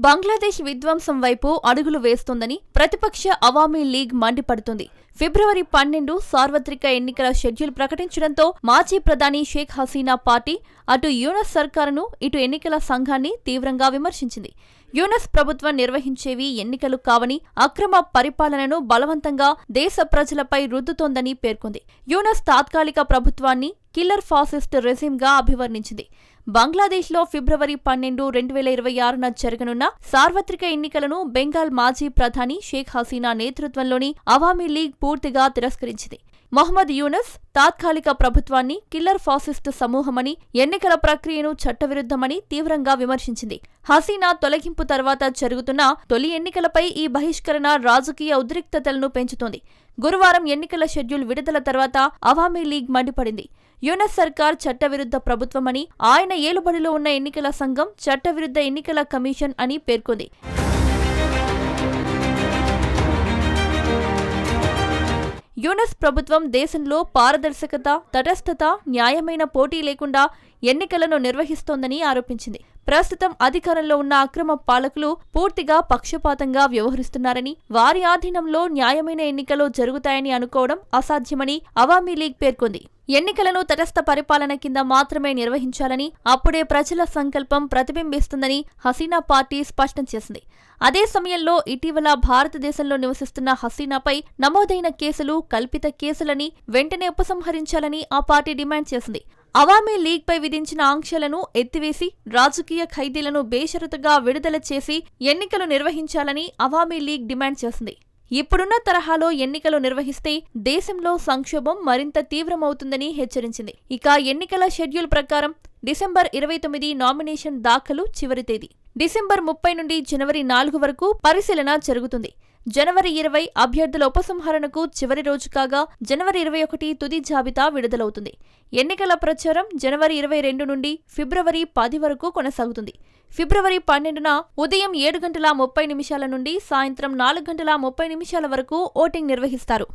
బంగ్లాదేశ్ విధ్వంసం వైపు అడుగులు వేస్తోందని ప్రతిపక్ష అవామీ లీగ్ మండిపడుతుంది. ఫిబ్రవరి 12 సార్వత్రిక ఎన్నికల షెడ్యూల్ ప్రకటించడంతో మాజీ ప్రధాని షేక్ హసీనా పార్టీ అటు యూనస్ సర్కారును, ఇటు ఎన్నికల సంఘాన్ని తీవ్రంగా విమర్శించింది. యూనస్ ప్రభుత్వం నిర్వహించేవి ఎన్నికలు కావని, అక్రమ పరిపాలనను బలవంతంగా దేశ ప్రజలపై రుద్దుతోందని పేర్కొంది. యూనస్ తాత్కాలిక ప్రభుత్వాన్ని కిల్లర్ ఫాసిస్ట్ రెజిమ్గా అభివర్ణించింది. బంగ్లాదేశ్లో ఫిబ్రవరి 12, 2026న జరగనున్న సార్వత్రిక ఎన్నికలను బెంగాల్ మాజీ ప్రధాని షేక్ హసీనా నేతృత్వంలోని అవామీ లీగ్ పూర్తిగా తిరస్కరించింది. మొహమ్మద్ యూనస్ తాత్కాలిక ప్రభుత్వాన్ని కిల్లర్ ఫాసిస్టు సమూహమని, ఎన్నికల ప్రక్రియను చట్టవిరుద్ధమని తీవ్రంగా విమర్శించింది. హసీనా తొలగింపు తర్వాత జరుగుతున్న తొలి ఎన్నికలపై ఈ బహిష్కరణ రాజకీయ ఉద్రిక్తతలను పెంచుతోంది. గురువారం ఎన్నికల షెడ్యూల్ విడుదల తర్వాత అవామీ లీగ్ మండిపడింది. యూనస్ సర్కార్ చట్టవిరుద్ధ ప్రభుత్వమని, ఆయన ఏలుబడిలో ఉన్న ఎన్నికల సంఘం చట్టవిరుద్ధ ఎన్నికల కమిషన్ అని పేర్కొంది. యూనస్ ప్రభుత్వం దేశంలో పారదర్శకత, తటస్థత, న్యాయమైన పోటీ లేకుండా ఎన్నికలను నిర్వహిస్తోందని ఆరోపించింది. ప్రస్తుతం అధికారంలో ఉన్న అక్రమ పాలకులు పూర్తిగా పక్షపాతంగా వ్యవహరిస్తున్నారని, వారి ఆధీనంలో న్యాయమైన ఎన్నికలు జరుగుతాయని అనుకోవడం అసాధ్యమని అవామీ లీగ్ పేర్కొంది. ఎన్నికలను తటస్థ పరిపాలన కింద మాత్రమే నిర్వహించాలని, అప్పుడే ప్రజల సంకల్పం ప్రతిబింబిస్తుందని హసీనా పార్టీ స్పష్టం చేసింది. అదే సమయంలో ఇటీవల భారతదేశంలో నివసిస్తున్న హసీనాపై నమోదైన కేసులు కల్పిత కేసులని వెంటనే ఉపసంహరించాలని ఆ పార్టీ డిమాండ్ చేసింది. అవామీ లీగ్పై విధించిన ఆంక్షలను ఎత్తివేసి, రాజకీయ ఖైదీలను బేషరతుగా విడుదల చేసి ఎన్నికలు నిర్వహించాలని అవామీ లీగ్ డిమాండ్ చేసింది. ఇప్పుడున్న తరహాలో ఎన్నికలు నిర్వహిస్తే దేశంలో సంక్షోభం మరింత తీవ్రమవుతుందని హెచ్చరించింది. ఇక ఎన్నికల షెడ్యూల్ ప్రకారం డిసెంబర్ 29 నామినేషన్ దాఖలు చివరి తేదీ. డిసెంబర్ 30 నుండి జనవరి 4 వరకు పరిశీలన జరుగుతుంది. జనవరి 20 అభ్యర్థుల ఉపసంహరణకు చివరి రోజు కాగా, జనవరి 21 తుది జాబితా విడుదలవుతుంది. ఎన్నికల ప్రచారం జనవరి 22 నుండి ఫిబ్రవరి 10 వరకు కొనసాగుతుంది. ఫిబ్రవరి 12న ఉదయం 7:30 నుండి సాయంత్రం 4:30 వరకు ఓటింగ్ నిర్వహిస్తారు.